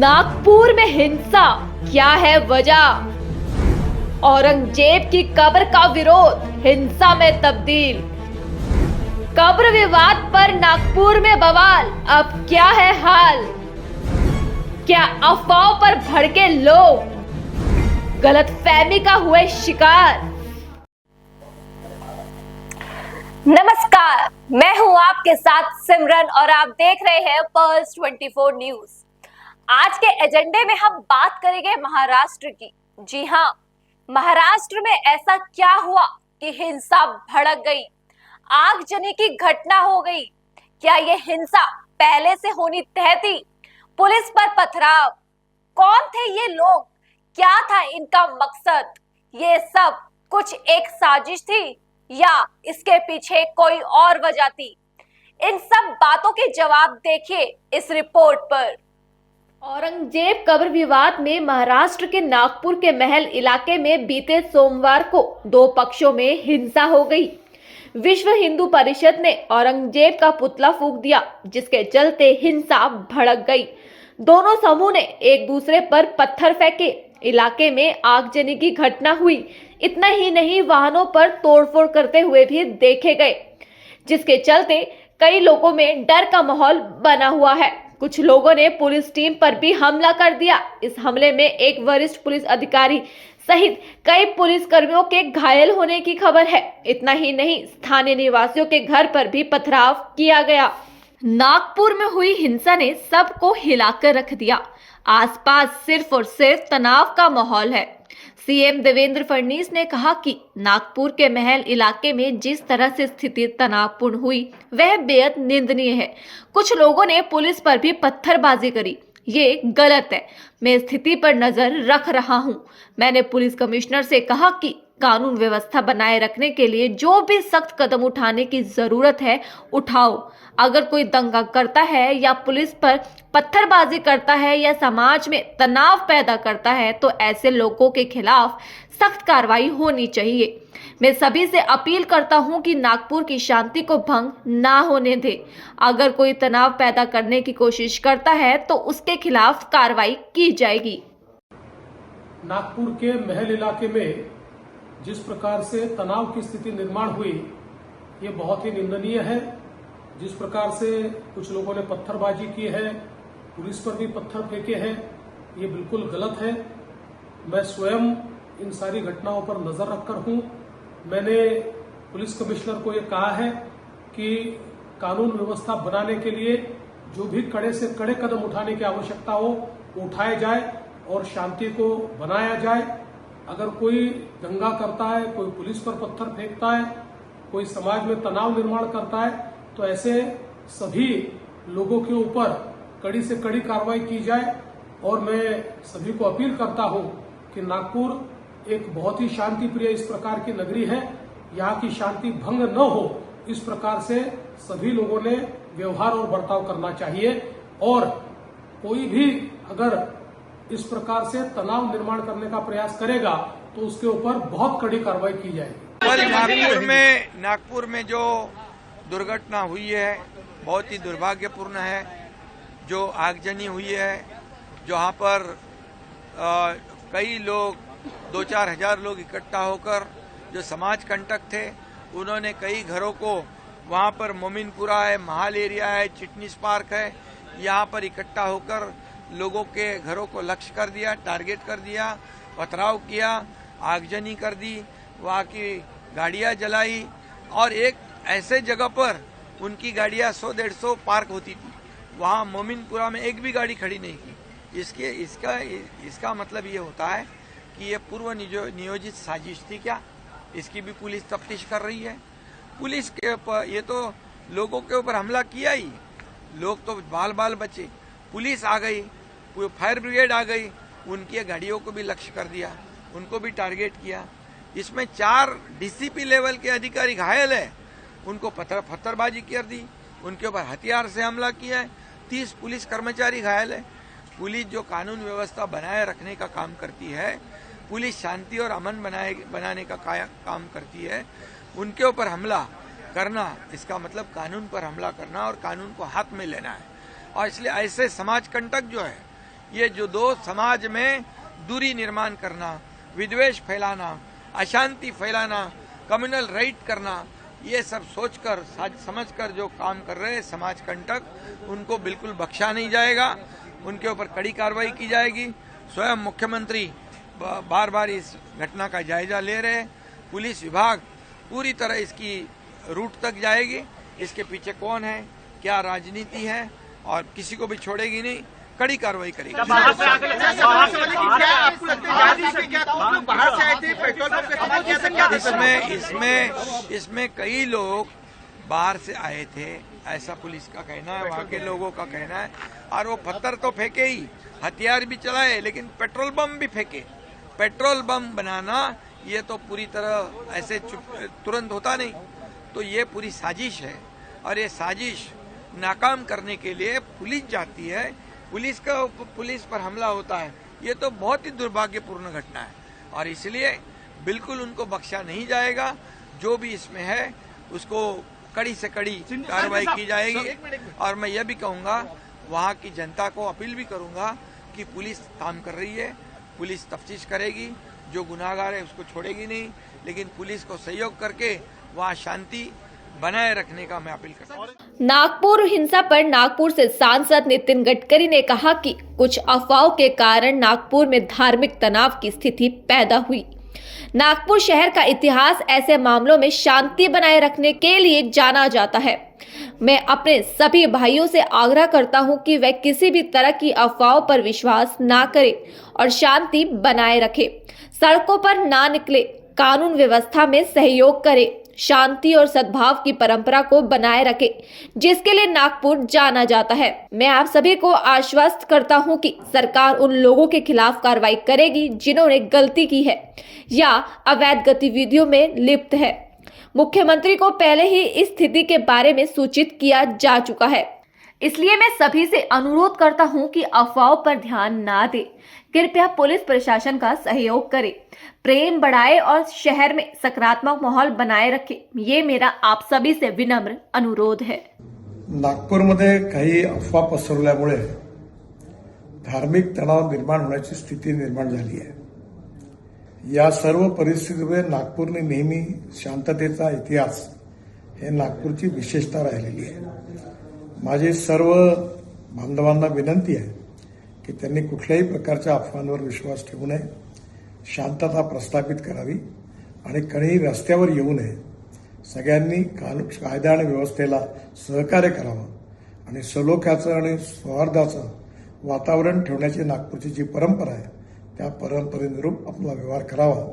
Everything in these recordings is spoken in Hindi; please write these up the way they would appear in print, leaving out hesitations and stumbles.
नागपुर में हिंसा, क्या है वजह? औरंगजेब की कब्र का विरोध हिंसा में तब्दील। कब्र विवाद पर नागपुर में बवाल, अब क्या है हाल? क्या अफवाहों पर भड़के लोग गलतफहमी का हुए शिकार? नमस्कार, मैं हूं आपके साथ सिमरन और आप देख रहे हैं पर्ल्स 24 न्यूज। आज के एजेंडे में हम बात करेंगे महाराष्ट्र की। जी हां, महाराष्ट्र में ऐसा क्या हुआ कि हिंसा भड़क गई, आगजनी की घटना हो गई? क्या ये हिंसा पहले से होनी तय थी? पुलिस पर पथराव, कौन थे ये लोग, क्या था इनका मकसद? ये सब कुछ एक साजिश थी या इसके पीछे कोई और वजह थी? इन सब बातों के जवाब देखिए इस रिपोर्ट पर। औरंगजेब कब्र विवाद में महाराष्ट्र के नागपुर के महल इलाके में बीते सोमवार को दो पक्षों में हिंसा हो गई। विश्व हिंदू परिषद ने औरंगजेब का पुतला फूंक दिया, जिसके चलते हिंसा भड़क गई। दोनों समूह ने एक दूसरे पर पत्थर फेंके, इलाके में आगजनी की घटना हुई। इतना ही नहीं, वाहनों पर तोड़फोड़ करते हुए भी देखे गए, जिसके चलते कई लोगों में डर का माहौल बना हुआ है। कुछ लोगों ने पुलिस टीम पर भी हमला कर दिया। इस हमले में एक वरिष्ठ पुलिस अधिकारी सहित कई पुलिस कर्मियों के घायल होने की खबर है। इतना ही नहीं, स्थानीय निवासियों के घर पर भी पथराव किया गया। नागपुर में हुई हिंसा ने सबको हिलाकर रख दिया। आसपास सिर्फ और सिर्फ तनाव का माहौल है। सीएम देवेंद्र फडणवीस ने कहा कि नागपुर के महल इलाके में जिस तरह से स्थिति तनावपूर्ण हुई, वह बेहद निंदनीय है। कुछ लोगों ने पुलिस पर भी पत्थरबाजी करी, ये गलत है। मैं स्थिति पर नजर रख रहा हूं। मैंने पुलिस कमिश्नर से कहा कि कानून व्यवस्था बनाए रखने के लिए जो भी सख्त कदम उठाने की जरूरत है उठाओ। अगर कोई दंगा करता है या पुलिस पर पत्थरबाजी करता है या समाज में तनाव पैदा करता है, तो ऐसे लोगों के खिलाफ सख्त कार्रवाई होनी चाहिए। मैं सभी से अपील करता हूं कि नागपुर की शांति को भंग ना होने दे। अगर कोई तनाव पैदा करने की कोशिश करता है तो उसके खिलाफ कार्रवाई की जाएगी। नागपुर के महल इलाके में जिस प्रकार से तनाव की स्थिति निर्माण हुई, ये बहुत ही निंदनीय है। जिस प्रकार से कुछ लोगों ने पत्थरबाजी की है, पुलिस पर भी पत्थर फेंके हैं, ये बिल्कुल गलत है। मैं स्वयं इन सारी घटनाओं पर नजर रखकर हूं। मैंने पुलिस कमिश्नर को ये कहा है कि कानून व्यवस्था बनाने के लिए जो भी कड़े से कड़े कदम उठाने की आवश्यकता हो वो उठाए जाए और शांति को बनाया जाए। अगर कोई दंगा करता है, कोई पुलिस पर पत्थर फेंकता है, कोई समाज में तनाव निर्माण करता है, तो ऐसे सभी लोगों के ऊपर कड़ी से कड़ी कार्रवाई की जाए। और मैं सभी को अपील करता हूं कि नागपुर एक बहुत ही शांति प्रिय इस प्रकार की नगरी है। यहाँ की शांति भंग न हो, इस प्रकार से सभी लोगों ने व्यवहार और बर्ताव करना चाहिए। और कोई भी अगर इस प्रकार से तनाव निर्माण करने का प्रयास करेगा तो उसके ऊपर बहुत कड़ी कार्रवाई की जाएगी। नागपुर में जो दुर्घटना हुई है बहुत ही दुर्भाग्यपूर्ण है। जो आगजनी हुई है, जहां पर कई लोग 2-4 हजार लोग इकट्ठा होकर जो समाज कंटक थे, उन्होंने कई घरों को, वहां पर मोमिनपुरा है, महाल एरिया है, चिटनीस पार्क है, यहाँ पर इकट्ठा होकर लोगों के घरों को लक्ष्य कर दिया, टारगेट कर दिया, पथराव किया, आगजनी कर दी, वहाँ की गाड़ियां जलाई और एक ऐसे जगह पर उनकी गाड़ियां 100-150 पार्क होती थी, वहाँ मोमिनपुरा में एक भी गाड़ी खड़ी नहीं की। इसका मतलब ये होता है कि ये पूर्व नियोजित साजिश थी क्या? इसकी भी पुलिस तफ्तीश कर रही है। पुलिस के ऊपर ये तो लोगों के ऊपर हमला किया ही, लोग तो बाल बाल बचे। पुलिस आ गई, फायर ब्रिगेड आ गई, उनकी गाड़ियों को भी लक्ष्य कर दिया, उनको भी टारगेट किया। इसमें 4 डीसीपी लेवल के अधिकारी घायल है, उनको पत्थरबाजी कर दी, उनके ऊपर हथियार से हमला किया है। 30 पुलिस कर्मचारी घायल है। पुलिस जो कानून व्यवस्था बनाए रखने का काम करती है, पुलिस शांति और अमन बनाने का काम करती है, उनके ऊपर हमला करना, इसका मतलब कानून पर हमला करना और कानून को हाथ में लेना है। और इसलिए ऐसे समाज कंटक जो है, ये जो दो समाज में दूरी निर्माण करना, विद्वेष फैलाना, अशांति फैलाना, कम्युनल राइट करना, ये सब सोचकर समझकर जो काम कर रहे हैं समाज कंटक, उनको बिल्कुल बख्शा नहीं जाएगा। उनके ऊपर कड़ी कार्रवाई की जाएगी। स्वयं मुख्यमंत्री बार बार इस घटना का जायजा ले रहे हैं। पुलिस विभाग पूरी तरह इसकी रूट तक जाएगी। इसके पीछे कौन है, क्या राजनीति है, और किसी को भी छोड़ेगी नहीं, कड़ी कार्रवाई करेगी। इसमें कई लोग बाहर से आए थे, ऐसा पुलिस का कहना है, वहाँ के लोगों का कहना है। और वो पत्थर तो फेंके ही, हथियार भी चलाए, लेकिन पेट्रोल बम भी फेंके। पेट्रोल बम बनाना ये तो पूरी तरह ऐसे तुरंत होता नहीं, तो ये पूरी साजिश है। और ये साजिश नाकाम करने के लिए पुलिस जाती है, पुलिस पर हमला होता है। ये तो बहुत ही दुर्भाग्यपूर्ण घटना है, और इसलिए बिल्कुल उनको बख्शा नहीं जाएगा। जो भी इसमें है उसको कड़ी से कड़ी कार्रवाई की जाएगी। और मैं यह भी कहूँगा, वहाँ की जनता को अपील भी करूँगा कि पुलिस काम कर रही है, पुलिस तफ्तीश करेगी, जो गुनाहगार है उसको छोड़ेगी नहीं, लेकिन पुलिस को सहयोग करके वहाँ शांति बनाए रखने का मैं अपील करता हूँ। नागपुर हिंसा पर नागपुर से सांसद नितिन गडकरी ने कहा कि कुछ अफवाहों के कारण नागपुर में धार्मिक तनाव की स्थिति पैदा हुई। नागपुर शहर का इतिहास ऐसे मामलों में शांति बनाए रखने के लिए जाना जाता है। मैं अपने सभी भाइयों से आग्रह करता हूं कि वे किसी भी तरह की अफवाहों पर विश्वास ना करें और शांति बनाए रखें। सड़कों पर ना निकले, कानून व्यवस्था में सहयोग करें, शांति और सद्भाव की परंपरा को बनाए रखें, जिसके लिए नागपुर जाना जाता है। मैं आप सभी को आश्वस्त करता हूं कि सरकार उन लोगों के खिलाफ कार्रवाई करेगी जिन्होंने गलती की है या अवैध गतिविधियों में लिप्त है। मुख्यमंत्री को पहले ही इस स्थिति के बारे में सूचित किया जा चुका है, इसलिए मैं सभी से अनुरोध करता हूं कि अफवाहों पर ध्यान ना दें। कृपया पुलिस प्रशासन का सहयोग करें, प्रेम बढ़ाए और शहर में सकारात्मक माहौल बनाए रखें। ये मेरा आप सभी से विनम्र अनुरोध है। नागपूरमध्ये काही अफवा पसरल्यामुळे धार्मिक तणाव निर्माण होण्याची स्थिती निर्माण झाली आहे। या सर्व परिस्थितीमुळे नागपूरने नेहमी शांततेचा इतिहास हे नागपूरची विशेषता राहिलेली आहे। माझी सर्व बांधवांना विनंती आहे की त्यांनी कुठल्याही प्रकारच्या अफवांवर विश्वास ठेवू नये, शांतता प्रस्थापित करावी आणि कोणीही रस्त्यावर येऊ नये। सगळ्यांनी कायदा आणि व्यवस्थेला सहकार्य करावं आणि सलोख्याचं आणि सौहार्दाचं वातावरण ठेवण्याची नागपूरची जी परंपरा आहे त्या परंपरेनुरूप आपला व्यवहार करावा।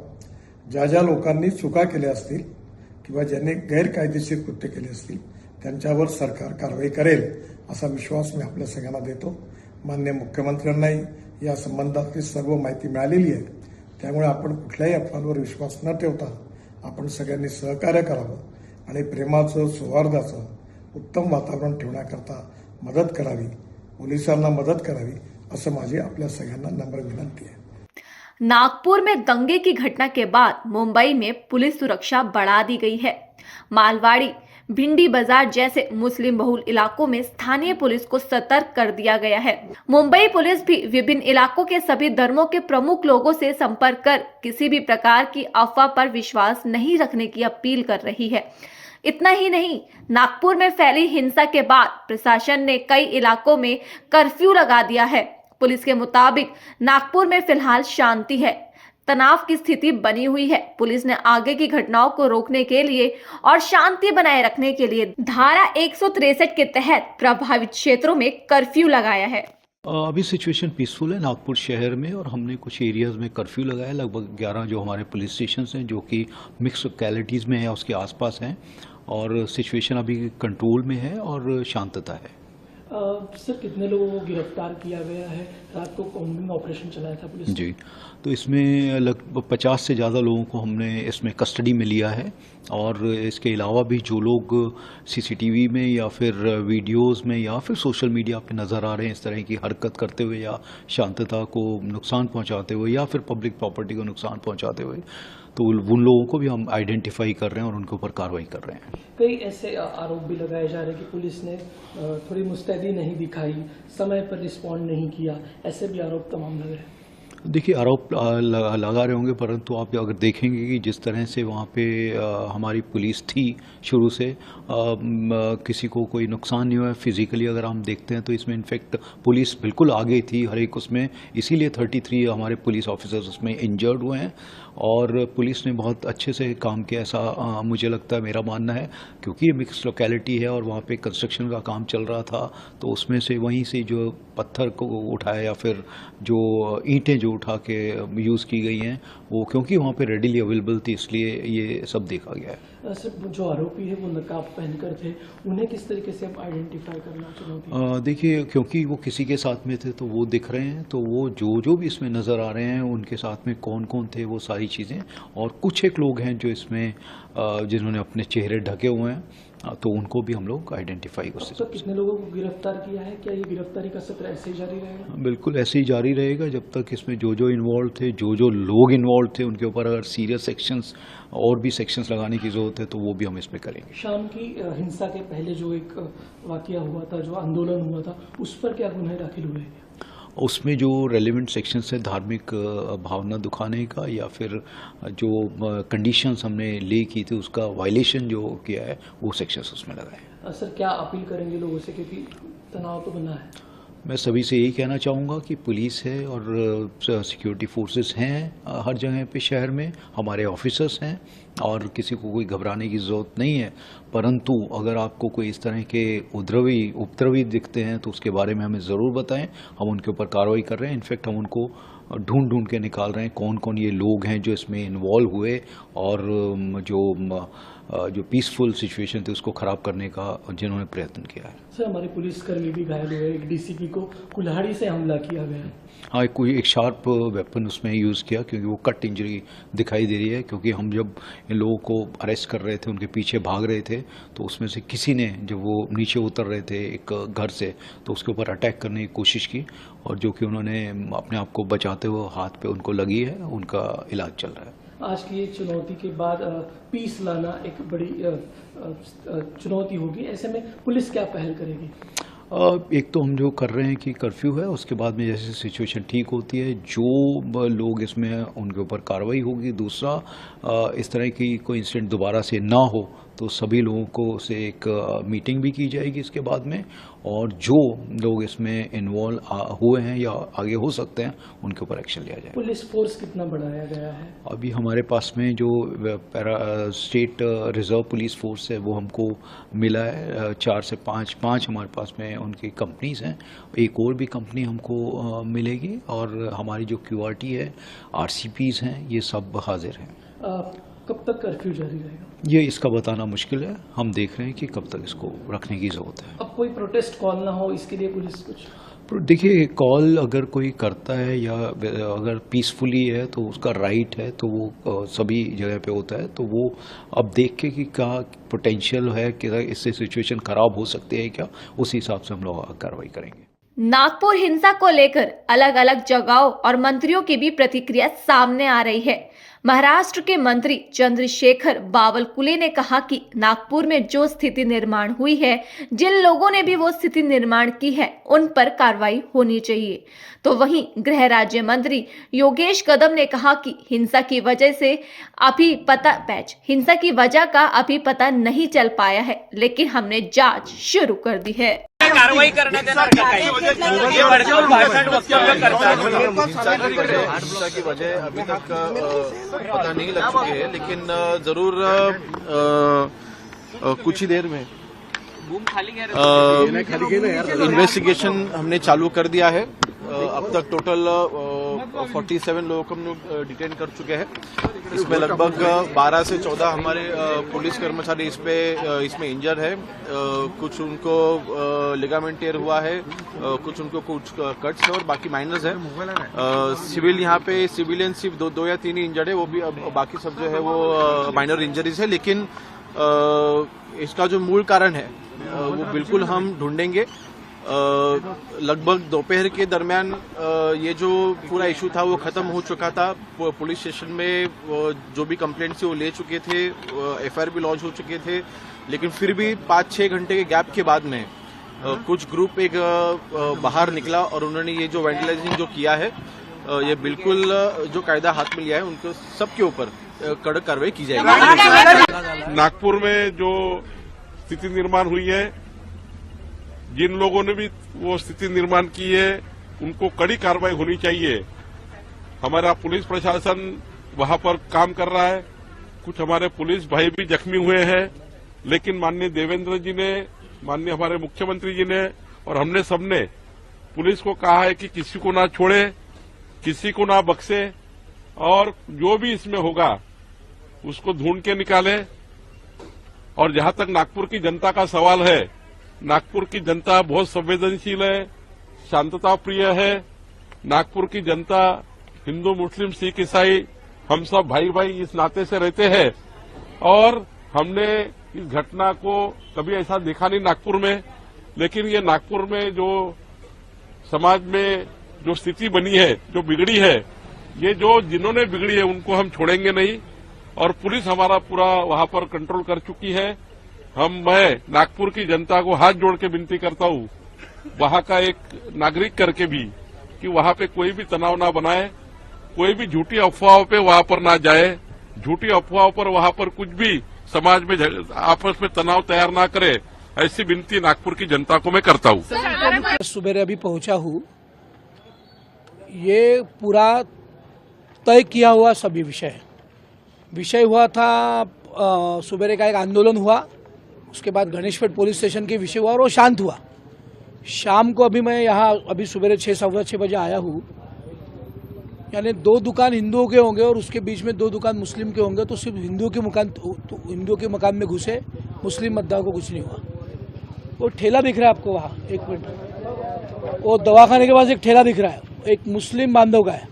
ज्या ज्या लोकांनी चुका केल्या असतील किंवा ज्यांनी गैरकायदेशीर कृत्य केले असतील त्यांच्यावर सरकार कारवाई करेल असा विश्वास मी आपल्या सगळ्यांना देतो। माननीय मुख्यमंत्र्यांनाही या संबंधातली सर्व माहिती मिळालेली आहे, त्यामुळे आपण कुठल्याही अफवांवर विश्वास न ठेवता आपण सगळ्यांनी सहकार्य करावं आणि प्रेमाचं, सौहार्दाचं उत्तम वातावरण ठेवण्याकरता मदत करावी, पोलिसांना मदत करावी, असं माझी आपल्या सगळ्यांना नम्र विनंती आहे। नागपुर में दंगे की घटना के बाद मुंबई में पुलिस सुरक्षा बढ़ा दी गई है। मालवाड़ी, भिंडी बाजार जैसे मुस्लिम बहुल इलाकों में स्थानीय पुलिस को सतर्क कर दिया गया है। मुंबई पुलिस भी विभिन्न इलाकों के सभी धर्मों के प्रमुख लोगों से संपर्क कर किसी भी प्रकार की अफवाह पर विश्वास नहीं रखने की अपील कर रही है। इतना ही नहीं, नागपुर में फैली हिंसा के बाद प्रशासन ने कई इलाकों में कर्फ्यू लगा दिया है। पुलिस के मुताबिक नागपुर में फिलहाल शांति है, तनाव की स्थिति बनी हुई है। पुलिस ने आगे की घटनाओं को रोकने के लिए और शांति बनाए रखने के लिए धारा 163 के तहत प्रभावित क्षेत्रों में कर्फ्यू लगाया है। अभी सिचुएशन पीसफुल है नागपुर शहर में, और हमने कुछ एरियाज में कर्फ्यू लगाया। लगभग 11 जो हमारे पुलिस स्टेशन हैं जो कि मिक्स लोकेलिटीज़ में है, उसके आसपास हैं, और सिचुएशन अभी कंट्रोल में है और शांतता है। सर, कितने लोगों को गिरफ्तार किया गया है? रात को कॉम्बिंग ऑपरेशन चलाया था पुलिस जी, तो इसमें लगभग 50 से ज़्यादा लोगों को हमने इसमें कस्टडी में लिया है। और इसके अलावा भी जो लोग सीसीटीवी में या फिर वीडियोस में या फिर सोशल मीडिया पे नज़र आ रहे हैं इस तरह की हरकत करते हुए या शांतता को नुकसान पहुंचाते हुए या फिर पब्लिक प्रॉपर्टी को नुकसान पहुंचाते हुए, तो उन लोगों को भी हम आइडेंटिफाई कर रहे हैं और उनके ऊपर कार्रवाई कर रहे हैं। कई ऐसे आरोप भी लगाए जा रहे हैं कि पुलिस ने थोड़ी मुस्तैदी नहीं दिखाई, समय पर रिस्पॉन्ड नहीं किया, ऐसे भी आरोप तमाम लग रहे हैं। देखिए, आरोप लगा रहे होंगे, परंतु आप अगर देखेंगे कि जिस तरह से वहाँ पे हमारी पुलिस थी शुरू से, किसी को कोई नुकसान नहीं हुआ है फिजिकली। अगर हम देखते हैं तो इसमें इनफैक्ट पुलिस बिल्कुल आगे थी हर एक उसमें, इसीलिए 33 हमारे पुलिस ऑफिसर्स उसमें इंजर्ड हुए हैं और पुलिस ने बहुत अच्छे से काम किया, ऐसा मुझे लगता है, मेरा मानना है, क्योंकि ये मिक्स लोकेलिटी है और वहाँ पे कंस्ट्रक्शन का काम चल रहा था। तो उसमें से वहीं से जो पत्थर को उठाया या फिर जो ईंटें जो उठा के यूज़ की गई हैं, वो क्योंकि वहाँ पे रेडिली अवेलेबल थी, इसलिए ये सब देखा गया है। सर, जो आरोपी है वो नकाब पहनकर थे, उन्हें किस तरीके से हम आइडेंटिफाई करना चुनौती? देखिए, क्योंकि वो किसी के साथ में थे तो वो दिख रहे हैं, तो वो जो भी इसमें नज़र आ रहे हैं उनके साथ में कौन कौन थे वो सारी चीज़ें, और कुछ एक लोग हैं जो इसमें जिन्होंने अपने चेहरे ढके हुए हैं, तो उनको भी हम लोग आइडेंटिफाई कर सकते हैं। कितने लोगों को गिरफ्तार किया है? क्या ये गिरफ्तारी का सत्र ऐसे ही जारी रहेगा? बिल्कुल ऐसे ही जारी रहेगा जब तक इसमें जो इन्वॉल्व थे, जो लोग इन्वॉल्व थे, उनके ऊपर अगर सीरियस सेक्शंस और भी सेक्शंस लगाने की ज़रूरत है तो वो भी हम इसमें करेंगे। शाम की हिंसा के पहले जो एक वाकया हुआ था, जो आंदोलन हुआ था, उस पर क्या गुनाह दाखिल हुए? उसमें जो रेलिवेंट सेक्शंस है धार्मिक भावना दुखाने का या फिर जो कंडीशंस हमने ले की थी उसका वायलेशन जो किया है, वो सेक्शंस उसमें लगाए। सर, क्या अपील करेंगे लोगों से, क्योंकि तनाव तो बना है? मैं सभी से यही कहना चाहूँगा कि पुलिस है और सिक्योरिटी फोर्सेस हैं हर जगह पे शहर में, हमारे ऑफिसर्स हैं और किसी को कोई घबराने की ज़रूरत नहीं है। परंतु अगर आपको कोई इस तरह के उपद्रवी दिखते हैं तो उसके बारे में हमें ज़रूर बताएं, हम उनके ऊपर कार्रवाई कर रहे हैं। इनफैक्ट हम उनको ढूंढ के निकाल रहे हैं कौन कौन ये लोग हैं जो इसमें इन्वॉल्व हुए और जो पीसफुल सिचुएशन थी उसको ख़राब करने का जिन्होंने प्रयत्न किया है। सर, हमारे पुलिसकर्मी भी घायल हुए, एक डीसीपी को कुल्हाड़ी से हमला किया गया है। हाँ, कोई एक शार्प वेपन उसमें यूज़ किया क्योंकि वो कट इंजरी दिखाई दे रही है, क्योंकि हम जब इन लोगों को अरेस्ट कर रहे थे, उनके पीछे भाग रहे थे, तो उसमें से किसी ने, जब वो नीचे उतर रहे थे एक घर से, तो उसके ऊपर अटैक करने की कोशिश की और जो कि उन्होंने अपने आप को बचाते हुए हाथ पे उनको लगी है, उनका इलाज चल रहा है। आज की ये चुनौती के बाद पीस लाना एक बड़ी चुनौती होगी, ऐसे में पुलिस क्या पहल करेगी? एक तो हम जो कर रहे हैं कि कर्फ्यू है, उसके बाद में जैसे सिचुएशन ठीक होती है जो लोग इसमें उनके ऊपर कार्रवाई होगी। दूसरा, इस तरह की कोई इंसिडेंट दोबारा से ना हो तो सभी लोगों को से एक मीटिंग भी की जाएगी इसके बाद में, और जो लोग इसमें इन्वॉल्व हुए हैं या आगे हो सकते हैं उनके ऊपर एक्शन लिया जाए। पुलिस फोर्स कितना बढ़ाया गया है? अभी हमारे पास में जो स्टेट रिजर्व पुलिस फोर्स है वो हमको मिला है 4 से 5 हमारे पास में उनकी कंपनीज हैं, एक और भी कंपनी हमको मिलेगी और हमारी जो QRT है, RCPs हैं, ये सब हाजिर हैं। कब तक कर्फ्यू जारी रहेगा? ये इसका बताना मुश्किल है, हम देख रहे हैं कि कब तक इसको रखने की ज़रूरत है। अब कोई प्रोटेस्ट कॉल ना हो, इसके लिए पुलिस कुछ? देखिए, कॉल अगर कोई करता है या अगर पीसफुली है तो उसका राइट है, तो वो सभी जगह पे होता है, तो वो अब देख के कि क्या पोटेंशियल है, कि इससे सिचुएशन खराब हो सकती है क्या, उस हिसाब से हम लोग कार्रवाई करेंगे। नागपुर हिंसा को लेकर अलग अलग जगहों और मंत्रियों की भी प्रतिक्रिया सामने आ रही है। महाराष्ट्र के मंत्री चंद्रशेखर बावलकुले ने कहा कि नागपुर में जो स्थिति निर्माण हुई है, जिन लोगों ने भी वो स्थिति निर्माण की है, उन पर कार्रवाई होनी चाहिए। तो वहीं गृह राज्य मंत्री योगेश कदम ने कहा कि हिंसा की वजह का अभी पता नहीं चल पाया है, लेकिन हमने जांच शुरू कर दी है। कार्रवाई करण्यात येणार का? काही ये भडकाऊ भाषण वक्तव्य करतात। हिंसा की वजह अभी तक पता नहीं लग चुकी है, लेकिन जरूर कुछ ही देर में इन्वेस्टिगेशन हमने चालू कर दिया है। अब तक टोटल 47 लोगों को हम लोग डिटेन कर चुके हैं। इसमें लगभग 12 से 14 हमारे पुलिस कर्मचारी इसमें इंजर है। कुछ उनको लिगामेंट टेयर हुआ है, कुछ उनको कुछ कट्स है और बाकी माइनर्स है। सिविल यहाँ पे सिविलियन सिर्फ दो या 3 ही इंजर्ड है, वो भी बाकी सब जो है वो माइनर इंजरीज है। लेकिन इसका जो मूल कारण है वो बिल्कुल हम ढूंढेंगे लगभग दोपहर के दरमियान ये जो पूरा इशू था वो खत्म हो चुका था। पुलिस स्टेशन में जो भी कंप्लेंट थी वो ले चुके थे, एफआईआर भी लॉन्च हो चुके थे, लेकिन फिर भी 5-6 घंटे के गैप के बाद में कुछ ग्रुप एक बाहर निकला और उन्होंने ये जो वैंडलाइजिंग जो किया है, ये बिल्कुल जो कायदा हाथ में लिया है उनको सबके ऊपर कड़क कार्रवाई की जाएगी। नागपुर में जो स्थिति निर्माण हुई है, जिन लोगों ने भी वो स्थिति निर्माण की है उनको कड़ी कार्रवाई होनी चाहिए। हमारा पुलिस प्रशासन वहां पर काम कर रहा है, कुछ हमारे पुलिस भाई भी जख्मी हुए हैं, लेकिन माननीय देवेंद्र जी ने, माननीय हमारे मुख्यमंत्री जी ने और हमने सबने पुलिस को कहा है कि किसी को ना छोड़े, किसी को ना बख्शे और जो भी इसमें होगा उसको ढूंढ के निकाले। और जहां तक नागपुर की जनता का सवाल है, नागपुर की जनता बहुत संवेदनशील है, शांतता प्रिय है। नागपुर की जनता हिंदू, मुस्लिम, सिख, ईसाई हम सब भाई भाई इस नाते से रहते हैं और हमने इस घटना को कभी ऐसा देखा नहीं नागपुर में। लेकिन ये नागपुर में जो समाज में जो स्थिति बनी है, जो बिगड़ी है, ये जो जिन्होंने बिगड़ी है उनको हम छोड़ेंगे नहीं और पुलिस हमारा पूरा वहां पर कंट्रोल कर चुकी है। मैं नागपुर की जनता को हाथ जोड़ के विनती करता हूं, वहां का एक नागरिक करके भी, कि वहां पे कोई भी तनाव ना बनाए, कोई भी झूठी अफवाहों पे वहां पर ना जाए, झूठी अफवाहों पर वहां पर कुछ भी समाज में आपस में तनाव तैयार ना करे, ऐसी विनती नागपुर की जनता को मैं करता हूं। सुबह अभी पहुंचा हूं, ये पूरा तय किया हुआ सभी विषय हुआ था। सुबह का एक आंदोलन हुआ, उसके बाद गणेशपेट पुलिस स्टेशन के विषय हुआ और वो शांत हुआ। शाम को अभी मैं यहाँ अभी सुबह 6-6:15 बजे आया हूँ, यानी 2 दुकान हिंदुओं के होंगे और उसके बीच में 2 दुकान मुस्लिम के होंगे, तो सिर्फ हिंदुओं के मकान में घुसे, मुस्लिम मतदार को कुछ नहीं हुआ। वो ठेला दिख रहा है आपको वहाँ, 1 मिनट, वो दवाखाने के पास एक ठेला दिख रहा है, एक मुस्लिम बांधव का है,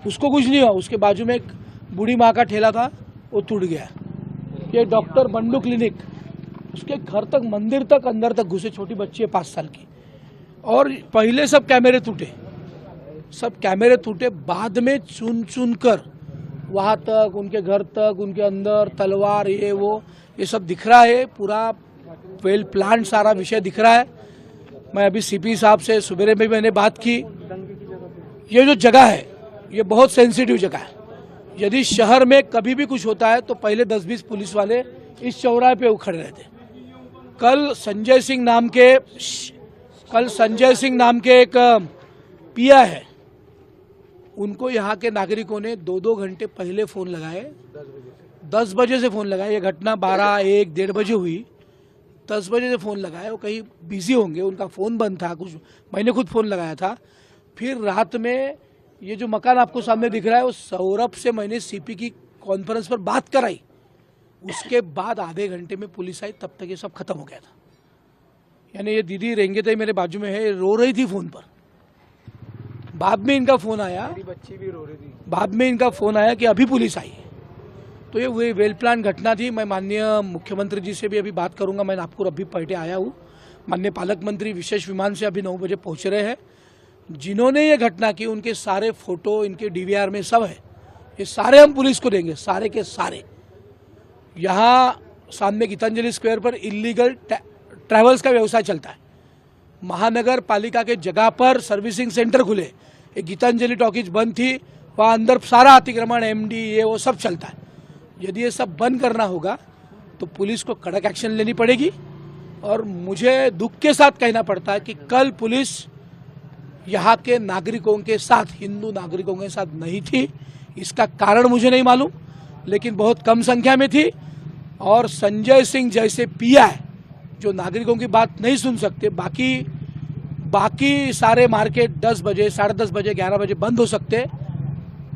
उसको कुछ नहीं हुआ। उसके बाजू में एक बूढ़ी माँ का ठेला था, वो टूट गया। ये डॉक्टर बंडू क्लिनिक, उसके घर तक, मंदिर तक, अंदर तक घुसे, छोटी बच्ची है 5 साल की। और पहले सब कैमरे टूटे, बाद में चुन कर वहां तक, उनके घर तक, उनके अंदर तलवार, ये सब दिख रहा है। पूरा वेल प्लान सारा विषय दिख रहा है। मैं अभी सीपी साहब से सुबह में भी मैंने बात की। ये जो जगह है, ये बहुत सेंसिटिव जगह है। यदि शहर में कभी भी कुछ होता है तो पहले 10-20 पुलिस वाले इस चौराहे पे खड़े रहते। कल संजय सिंह नाम के एक पिया है, उनको यहाँ के नागरिकों ने 2-2 घंटे पहले फोन लगाए, 10 बजे से फोन लगाए। ये घटना 12, 1, 1:30 बजे हुई। 10 बजे से फोन लगाए, वो कहीं बिजी होंगे, उनका फोन बंद था, कुछ मैंने खुद फोन लगाया था। फिर रात में ये जो मकान आपको सामने दिख रहा है, वो सौरभ से मैंने सीपी की कॉन्फ्रेंस पर बात कराई। उसके बाद आधे घंटे में पुलिस आई, तब तक ये सब खत्म हो गया था। यानी ये दीदी रेंगेते मेरे बाजू में है, रो रही थी फोन पर। बाद में इनका फोन आया, बच्ची भी रो रही थी, बाद में इनका फोन आया कि अभी पुलिस आई। तो ये वेल प्लान घटना थी। मैं माननीय मुख्यमंत्री जी से भी अभी बात करूंगा। मैं नागपुर अभी पलटे आया हूँ। माननीय पालक मंत्री विशेष विमान से अभी 9 बजे पहुंच रहे हैं। जिन्होंने ये घटना की उनके सारे फोटो इनके डीवीआर में सब है, ये सारे हम पुलिस को देंगे, सारे के सारे। यहाँ सामने गीतांजलि स्क्वायर पर इलीगल ट्रैवल्स का व्यवसाय चलता है। महानगर पालिका के जगह पर सर्विसिंग सेंटर खुले, एक गीतांजलि टॉकीज बंद थी, वहाँ अंदर सारा अतिक्रमण, एमडी, ये वो सब चलता है। यदि ये सब बंद करना होगा तो पुलिस को कड़क एक्शन लेनी पड़ेगी। और मुझे दुख के साथ कहना पड़ता है कि कल पुलिस यहाँ के नागरिकों के साथ, हिंदू नागरिकों के साथ नहीं थी। इसका कारण मुझे नहीं मालूम, लेकिन बहुत कम संख्या में थी। और संजय सिंह जैसे पिया है जो नागरिकों की बात नहीं सुन सकते, बाकी सारे मार्केट 10 बजे, 10:30 बजे, 11 बजे बंद हो सकते,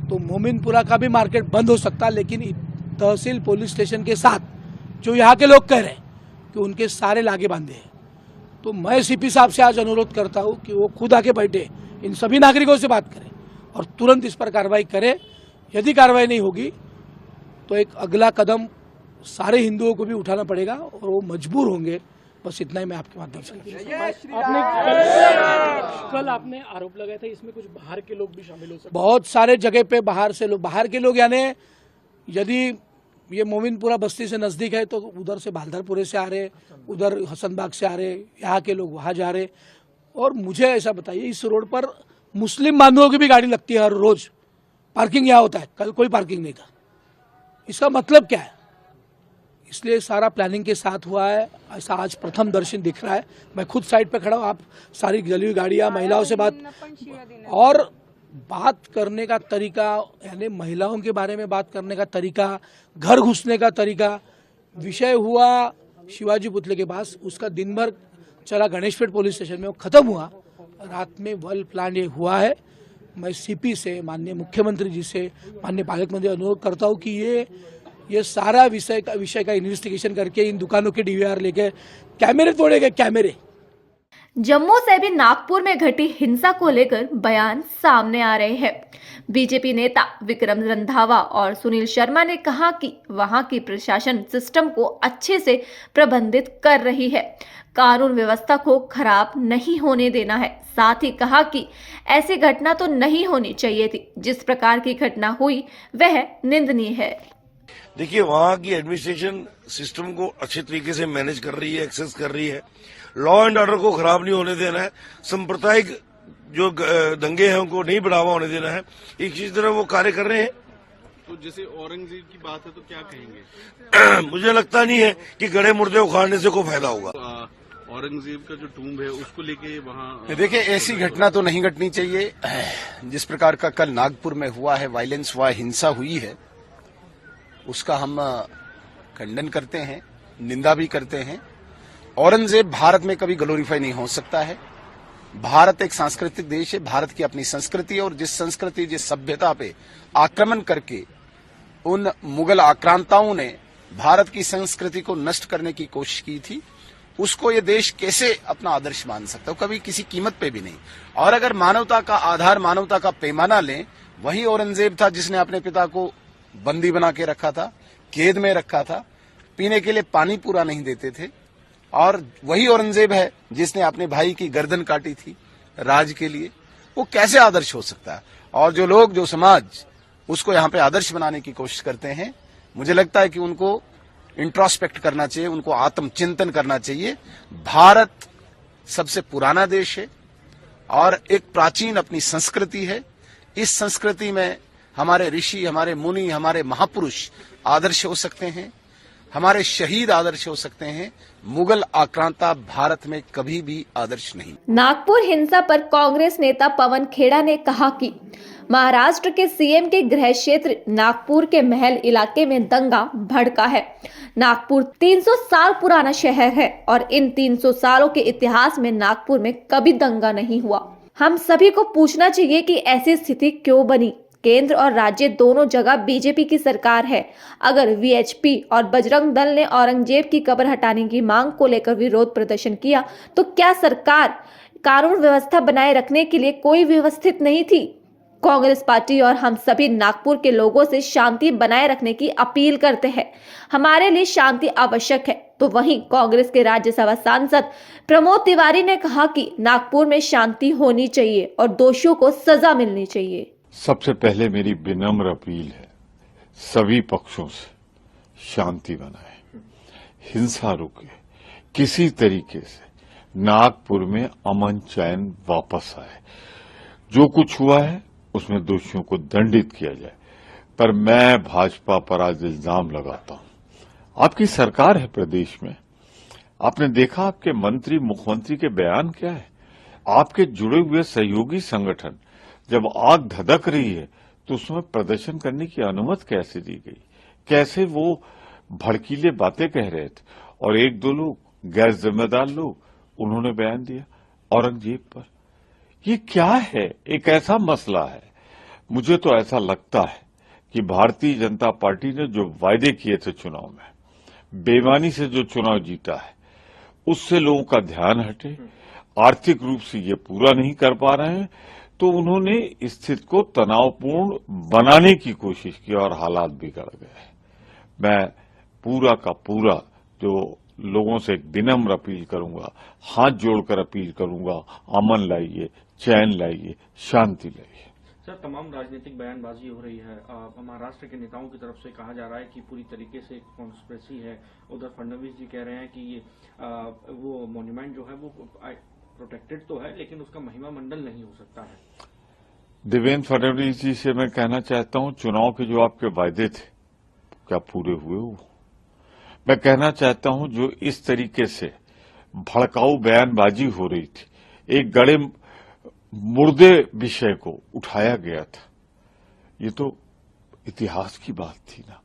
तो मोमिनपुरा का भी मार्केट बंद हो सकता। लेकिन तहसील पुलिस स्टेशन के साथ जो यहाँ के लोग कह रहे हैं कि उनके सारे लागे बांधे हैं, तो मैं सीपी साहब से आज अनुरोध करता हूँ कि वो खुद आके बैठे, इन सभी नागरिकों से बात करें और तुरंत इस पर कार्रवाई करें। यदि कार्रवाई नहीं होगी तो एक अगला कदम सारे हिंदुओं को भी उठाना पड़ेगा और वो मजबूर होंगे बस इतना ही मैं आपके माध्यम से कल आपने आरोप लगाया था इसमें कुछ बाहर के लोग भी शामिल हो सकते बहुत सारे जगह पे बाहर के लोग यानी यदि ये मोमिनपुरा बस्ती से नजदीक है तो उधर से बालधरपुरे से आ रहे, उधर हसनबाग से आ रहे, यहाँ के लोग वहाँ जा रहे। और मुझे ऐसा बताइए, इस रोड पर मुस्लिम बांधवों की भी गाड़ी लगती है हर रोज, पार्किंग यहाँ होता है, कल कोई पार्किंग नहीं था। इसका मतलब क्या है? इसलिए सारा प्लानिंग के साथ हुआ है। ऐसा आज प्रथम दर्शन दिख रहा है। मैं खुद साइड पे खड़ा हूँ, आप सारी जली हुई गाड़ियाँ, महिलाओं से बात बात करने का तरीका, यानी महिलाओं के बारे में बात करने का तरीका, घर घुसने का तरीका। विषय हुआ शिवाजी पुतले के पास, उसका दिन भर चला गणेशपेट पुलिस स्टेशन में, वो खत्म हुआ। रात में वेल प्लान ये हुआ है। मैं सीपी से, माननीय मुख्यमंत्री जी से, माननीय पालक मंत्री अनुरोध करता हूँ कि ये सारा विषय का इन्वेस्टिगेशन करके इन दुकानों के डीवीआर लेके कैमरे तोड़े गए, कैमरे। जम्मू से भी नागपुर में घटी हिंसा को लेकर बयान सामने आ रहे हैं। बीजेपी नेता विक्रम रंधावा और सुनील शर्मा ने कहा कि वहां की प्रशासन सिस्टम को अच्छे से प्रबंधित कर रही है, कानून व्यवस्था को खराब नहीं होने देना है। साथ ही कहा कि ऐसी घटना तो नहीं होनी चाहिए थी। जिस प्रकार की घटना हुई वह निंदनीय है। देखिए, वहाँ की एडमिनिस्ट्रेशन सिस्टम को अच्छे तरीके से मैनेज कर रही है, एक्सेस कर रही है, लॉ एंड ऑर्डर को खराब नहीं होने देना है, सांप्रदायिक जो दंगे हैं उनको नहीं बढ़ावा होने देना है। इसी तरह वो कार्य कर रहे हैं। तो जैसे औरंगजेब की बात है तो क्या कहेंगे? मुझे लगता नहीं है कि गड़े मुर्दे उखाड़ने से कोई फायदा होगा। औरंगजेब का जो टूम्ब है उसको लेके वहाँ देखिए, ऐसी घटना तो नहीं घटनी चाहिए। जिस प्रकार का कल नागपुर में हुआ है, वायलेंस हुआ, हिंसा हुई है, उसका हम खंडन करते हैं, निंदा भी करते हैं। औरंगजेब भारत में कभी ग्लोरीफाई नहीं हो सकता है। भारत एक सांस्कृतिक देश है, भारत की अपनी संस्कृति है, और जिस संस्कृति, जिस सभ्यता पे आक्रमण करके उन मुगल आक्रांताओं ने भारत की संस्कृति को नष्ट करने की कोशिश की थी, उसको ये देश कैसे अपना आदर्श मान सकता है? कभी किसी कीमत पे भी नहीं। और अगर मानवता का आधार, मानवता का पैमाना लें, वही औरंगजेब था जिसने अपने पिता को बंदी बना के रखा था, कैद में रखा था, पीने के लिए पानी पूरा नहीं देते थे। और वही औरंगजेब है जिसने अपने भाई की गर्दन काटी थी राज के लिए। वो कैसे आदर्श हो सकता है? और जो लोग, जो समाज उसको यहाँ पे आदर्श बनाने की कोशिश करते हैं, मुझे लगता है कि उनको इंट्रोस्पेक्ट करना चाहिए, उनको आत्मचिंतन करना चाहिए। भारत सबसे पुराना देश है और एक प्राचीन अपनी संस्कृति है। इस संस्कृति में हमारे ऋषि, हमारे मुनि, हमारे महापुरुष आदर्श हो सकते हैं, हमारे शहीद आदर्श हो सकते हैं। मुगल आक्रांता भारत में कभी भी आदर्श नहीं। नागपुर हिंसा पर कांग्रेस नेता पवन खेड़ा ने कहा कि महाराष्ट्र के सीएम के गृह क्षेत्र नागपुर के महल इलाके में दंगा भड़का है। नागपुर 300 साल पुराना शहर है और इन 300 सालों के इतिहास में नागपुर में कभी दंगा नहीं हुआ। हम सभी को पूछना चाहिए कि ऐसी स्थिति क्यों बनी। केंद्र और राज्य दोनों जगह बीजेपी की सरकार है। अगर वीएचपी और बजरंग दल ने औरंगजेब की कब्र हटाने की मांग को लेकर विरोध प्रदर्शन किया, तो क्या सरकार कानून व्यवस्था बनाए रखने के लिए कोई व्यवस्थित नहीं थी? कांग्रेस पार्टी और हम सभी नागपुर के लोगों से शांति बनाए रखने की अपील करते हैं। हमारे लिए शांति आवश्यक है। तो वहीं कांग्रेस के राज्यसभा सांसद प्रमोद तिवारी ने कहा कि नागपुर में शांति होनी चाहिए और दोषियों को सजा मिलनी चाहिए। सबसे पहले मेरी विनम्र अपील है, सभी पक्षों से शांति बनाए, हिंसा रुके, किसी तरीके से नागपुर में अमन चैन वापस आए। जो कुछ हुआ है उसमें दोषियों को दंडित किया जाए। पर मैं भाजपा पर आज इल्जाम लगाता हूं। आपकी सरकार है प्रदेश में, आपने देखा आपके मंत्री, मुख्यमंत्री के बयान क्या है? आपके जुड़े हुए सहयोगी संगठन जब आग धधक रही है तो उसमें प्रदर्शन करने की अनुमति कैसे दी गई? कैसे वो भड़कीले बातें कह रहे थे? और एक दो लोग, गैर जिम्मेदार लोग, उन्होंने बयान दिया औरंगजेब पर। ये क्या है? एक ऐसा मसला है। मुझे तो ऐसा लगता है कि भारतीय जनता पार्टी ने जो वायदे किए थे चुनाव में, बेईमानी से जो चुनाव जीता है, उससे लोगों का ध्यान हटे, आर्थिक रूप से ये पूरा नहीं कर पा रहे हैं, तो उन्होंने स्थिति को तनावपूर्ण बनाने की कोशिश की और हालात बिगड़ गए। मैं पूरा का पूरा जो लोगों से एक विनम्र अपील करूंगा, हाथ जोड़कर अपील करूंगा, अमन लाइए, चैन लाइए, शांति लाइए। सर, तमाम राजनीतिक बयानबाजी हो रही है। महाराष्ट्र के नेताओं की तरफ से कहा जा रहा है कि पूरी तरीके से कॉन्स्पिरेसी है। उधर फडणवीस जी कह रहे हैं कि ये वो मॉन्यूमेंट जो है वो प्रोटेक्टेड तो है, लेकिन उसका महिमा मंडल नहीं हो सकता है। देवेंद्र फडणवीस जी से मैं कहना चाहता हूं, चुनाव के जो आपके वायदे थे क्या पूरे हुए वो? मैं कहना चाहता हूं, जो इस तरीके से भड़काऊ बयानबाजी हो रही थी, एक गड़े मुर्दे विषय को उठाया गया था, ये तो इतिहास की बात थी ना।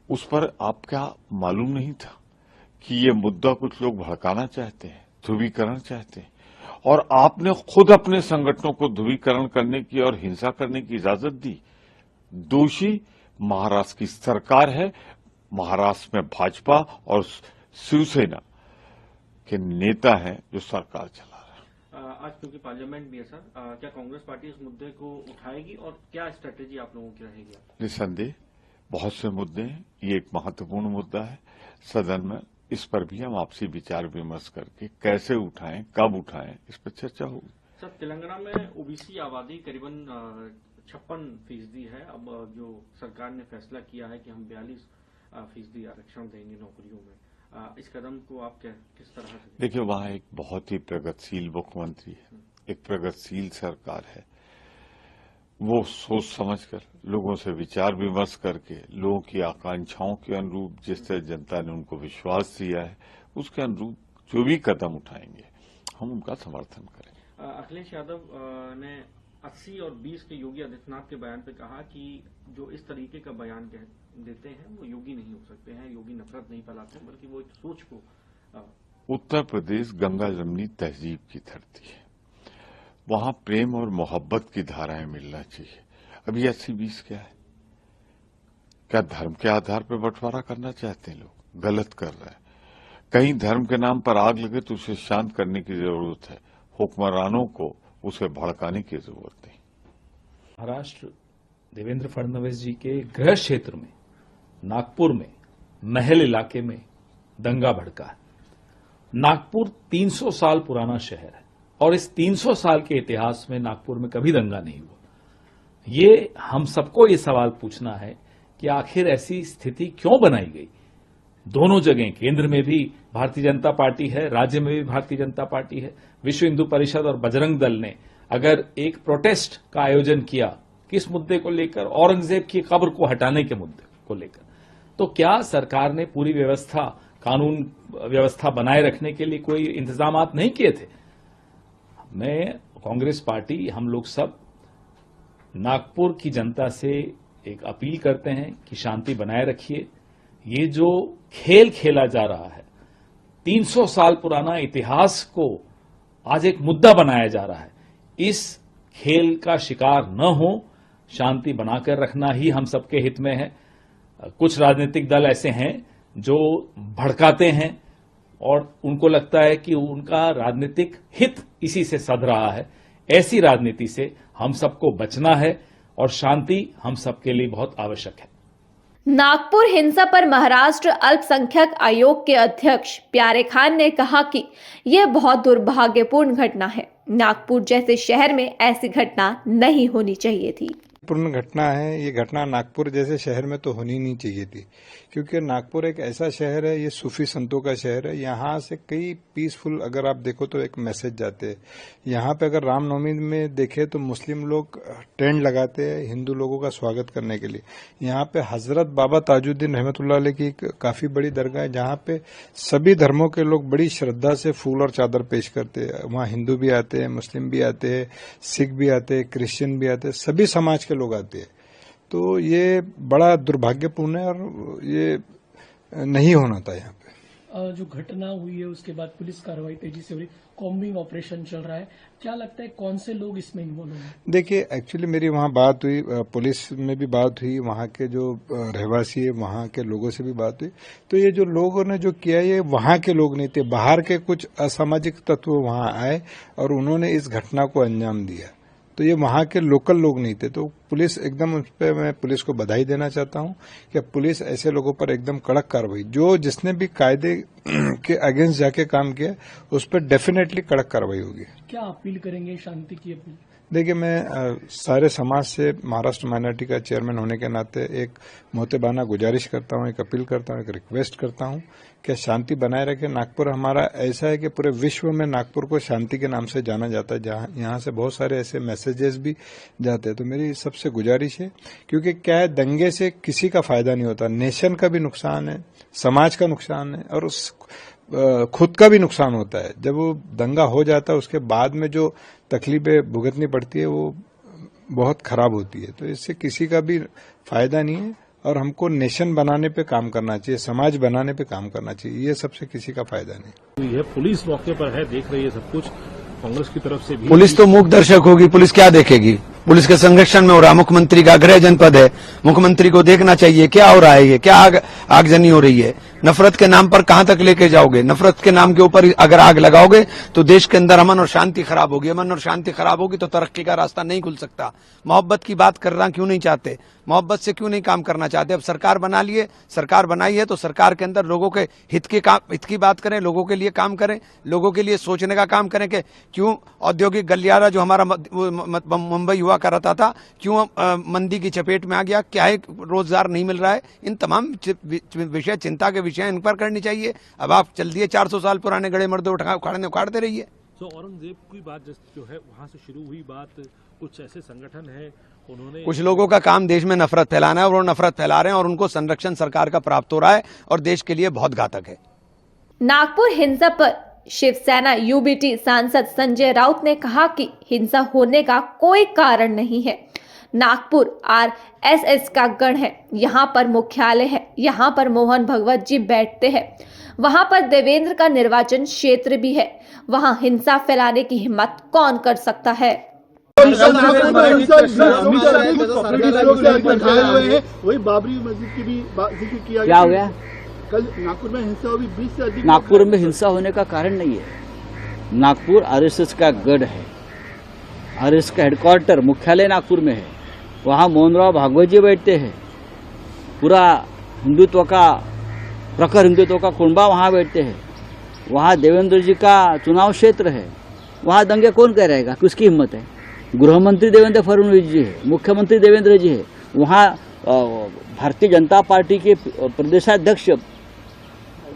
उस पर आप क्या मालूम नहीं था कि ये मुद्दा कुछ लोग भड़काना चाहते हैं, ध्रुवीकरण चाहते हैं, और आपने खुद अपने संगठनों को ध्रुवीकरण करने की और हिंसा करने की इजाजत दी। दोषी महाराष्ट्र की सरकार है, महाराष्ट्र में भाजपा और शिवसेना के नेता हैं जो सरकार चला रहे हैं। आज क्योंकि पार्लियामेंट भी है सर, क्या कांग्रेस पार्टी इस मुद्दे को उठाएगी और क्या स्ट्रेटेजी आप लोगों की रहेगी? निसंदेह बहुत से मुद्दे हैं, ये एक महत्वपूर्ण मुद्दा है। सदन में इस पर भी हम आपसी विचार विमर्श करके कैसे उठाएं, कब उठाएं, इस पर चर्चा होगी। सर, तेलंगाना में ओबीसी आबादी करीबन 56% है। अब जो सरकार ने फैसला किया है कि हम 42% आरक्षण देंगे नौकरियों में, इस कदम को आप किस तरह से? देखिए, वहां एक बहुत ही प्रगतिशील मुख्यमंत्री है, एक प्रगतिशील सरकार है। वो सोच समझकर, लोगों से विचार विमर्श करके, लोगों की आकांक्षाओं के अनुरूप, जिससे जनता ने उनको विश्वास दिया है, उसके अनुरूप जो भी कदम उठाएंगे हम उनका समर्थन करेंगे। अखिलेश यादव ने 80 और 20 के योगी आदित्यनाथ के बयान पे कहा कि जो इस तरीके का बयान देते हैं वो योगी नहीं हो सकते हैं, योगी नफरत नहीं फैलाते हैं, बल्कि वो एक सोच को। उत्तर प्रदेश गंगा जमनी तहजीब की धरती है, वहां प्रेम और मोहब्बत की धाराएं मिलना चाहिए। अभी 80-20 क्या है? क्या धर्म के आधार पर बंटवारा करना चाहते हैं लोग? गलत कर रहे हैं। कहीं धर्म के नाम पर आग लगे तो उसे शांत करने की जरूरत है, हुक्मरानों को उसे भड़काने की जरूरत नहीं। महाराष्ट्र देवेंद्र फडणवीस जी के गृह क्षेत्र में, नागपुर में, महल इलाके में दंगा भड़का है। नागपुर 300 साल पुराना शहर है और इस 300 साल के इतिहास में नागपुर में कभी दंगा नहीं हुआ। ये हम सबको ये सवाल पूछना है कि आखिर ऐसी स्थिति क्यों बनाई गई? दोनों जगह, केंद्र में भी भारतीय जनता पार्टी है, राज्य में भी भारतीय जनता पार्टी है। विश्व हिंदू परिषद और बजरंग दल ने अगर एक प्रोटेस्ट का आयोजन किया किस मुद्दे को लेकर, औरंगजेब की कब्र को हटाने के मुद्दे को लेकर, तो क्या सरकार ने पूरी व्यवस्था, कानून व्यवस्था बनाए रखने के लिए कोई इंतजाम नहीं किए थे? मैं, कांग्रेस पार्टी, हम लोग सब नागपुर की जनता से एक अपील करते हैं कि शांति बनाए रखिए। ये जो खेल खेला जा रहा है, 300 साल पुराना इतिहास को आज एक मुद्दा बनाया जा रहा है, इस खेल का शिकार न हो, शांति बनाकर रखना ही हम सबके हित में है। कुछ राजनीतिक दल ऐसे हैं जो भड़काते हैं और उनको लगता है कि उनका राजनीतिक हित इसी से सध रहा है। ऐसी राजनीति से हम सबको बचना है और शांति हम सबके लिए बहुत आवश्यक है। नागपुर हिंसा पर महाराष्ट्र अल्पसंख्यक आयोग के अध्यक्ष प्यारे खान ने कहा कि यह बहुत दुर्भाग्यपूर्ण घटना है। नागपुर जैसे शहर में ऐसी घटना नहीं होनी चाहिए थी। पूर्ण घटना है, ये घटना नागपुर जैसे शहर में तो होनी नहीं चाहिए थी, क्योंकि नागपुर एक ऐसा शहर है, ये सूफी संतों का शहर है। यहाँ से कई पीसफुल, अगर आप देखो तो एक मैसेज जाते हैं। यहाँ पे अगर रामनवमी में देखे तो मुस्लिम लोग टेंट लगाते हैं हिंदू लोगों का स्वागत करने के लिए। यहाँ पे हजरत बाबा ताजुद्दीन रहमतुल्लाह अलैह की काफी बड़ी दरगाह है, जहाँ पे सभी धर्मों के लोग बड़ी श्रद्धा से फूल और चादर पेश करते हैं। वहाँ हिंदू भी आते हैं, मुस्लिम भी आते हैं, सिख भी आते हैं, क्रिश्चियन भी आते हैं, सभी समाज के लोग आते हैं। तो ये बड़ा दुर्भाग्यपूर्ण है और ये नहीं होना था। यहाँ पे जो घटना हुई है उसके बाद पुलिस कार्रवाई तेजी से हो रही, कॉम्बिंग ऑपरेशन चल रहा है, क्या लगता है कौन से लोग इसमें इन्वॉल्व हैं? देखिए, एक्चुअली मेरी वहाँ बात हुई, पुलिस में भी बात हुई, वहाँ के जो रहवासी है वहाँ के लोगों से भी बात हुई। तो ये जो लोगों ने जो किया, ये वहाँ के लोग नहीं थे, बाहर के कुछ असामाजिक तत्व वहाँ आए और उन्होंने इस घटना को अंजाम दिया। तो ये वहां के लोकल लोग नहीं थे। तो पुलिस एकदम उस पर मैं पुलिस को बधाई देना चाहता हूं कि पुलिस ऐसे लोगों पर एकदम कड़क कार्रवाई, जो जिसने भी कायदे के अगेंस्ट जाके काम किया उस पर डेफिनेटली कड़क कार्रवाई होगी। क्या अपील करेंगे, शांति की अपील? देखिए, मैं सारे समाज से महाराष्ट्र माइनॉरिटी का चेयरमैन होने के नाते एक मोहतबाना गुजारिश करता हूं, एक अपील करता हूं, एक रिक्वेस्ट करता हूं कि शांति बनाए रखें। नागपुर हमारा ऐसा है कि पूरे विश्व में नागपुर को शांति के नाम से जाना जाता है, जहां यहाँ से बहुत सारे ऐसे मैसेजेस भी जाते हैं। तो मेरी सबसे गुजारिश है, क्योंकि क्या है, दंगे से किसी का फायदा नहीं होता, नेशन का भी नुकसान है, समाज का नुकसान है और उस खुद का भी नुकसान होता है। जब वो दंगा हो जाता है उसके बाद में जो तकलीफें भुगतनी पड़ती है वो बहुत खराब होती है। तो इससे किसी का भी फायदा नहीं है और हमको नेशन बनाने पे काम करना चाहिए, समाज बनाने पे काम करना चाहिए, ये सबसे किसी का फायदा नहीं। ये पुलिस मौके पर है, देख रही है सब कुछ, कांग्रेस की तरफ से भी। पुलिस तो मूक दर्शक होगी, पुलिस क्या देखेगी? पुलिस के संरक्षण में हो रहा, मुख्यमंत्री का गृह जनपद है, मुख्यमंत्री को देखना चाहिए क्या हो रहा है, ये क्या आगजनी हो रही है। नफरत के नाम पर कहां तक लेके जाओगे? नफरत के नाम के ऊपर अगर आग लगाओगे तो देश के अंदर अमन और शांति खराब होगी। अमन और शांति खराब होगी तो तरक्की का रास्ता नहीं खुल सकता। मोहब्बत की बात करना क्यों नहीं चाहते? मोहब्बत से क्यों नहीं काम करना चाहते? अब सरकार बना लिए, सरकार बनाई है तो सरकार के अंदर लोगों के हित की बात करें, लोगों के लिए काम करें, लोगों के लिए सोचने का काम करें कि क्यों औद्योगिक गलियारा जो हमारा मुंबई हुआ करता था क्यों मंदी की चपेट में आ गया, क्या है रोजगार नहीं मिल रहा है। इन तमाम विषय, चिंता के विषय इन पर करनी चाहिए। अब आप चल दिए 400 साल पुराने गड़े मर्दे उखाड़ते रहिए। तो औरंगजेब की बात जो है वहां से शुरू हुई बात, कुछ ऐसे संगठन है, उन्होंने कुछ लोगों का काम देश में नफरत फैलाना है और वो नफरत फैला रहे हैं और उनको संरक्षण सरकार का प्राप्त हो रहा है और देश के लिए बहुत घातक है। नागपुर हिंसा पर शिवसेना यूबीटी सांसद संजय राउत ने कहा कि हिंसा होने का कोई कारण नहीं है। नागपुर आरएसएस का गढ़ है, यहाँ पर मुख्यालय है, यहाँ पर मोहन भगवत जी बैठते हैं, वहाँ पर देवेंद्र का निर्वाचन क्षेत्र भी है, वहाँ हिंसा फैलाने की हिम्मत कौन कर सकता है। वही बाबरी मस्जिद की भी जिक्र किया। क्या हो गया? कल नागपुर में हिंसा हुई, 20 से अधिक। नागपुर में हिंसा होने का कारण नहीं है। नागपुर आरएसएस का गढ़ है, आरएसएस का हेडक्वार्टर मुख्यालय नागपुर में है, वहाँ मोहनराव भागवत जी बैठते हैं, पूरा हिंदुत्व का प्रखर हिंदुत्व का कुंबा वहाँ बैठते हैं, वहाँ देवेंद्र जी का चुनाव क्षेत्र है, वहाँ दंगे कौन कह रहेगा कि उसकी हिम्मत है? गृह मंत्री देवेंद्र फडणवीस जी है, मुख्यमंत्री देवेंद्र जी है, वहाँ भारतीय जनता पार्टी के प्रदेशाध्यक्ष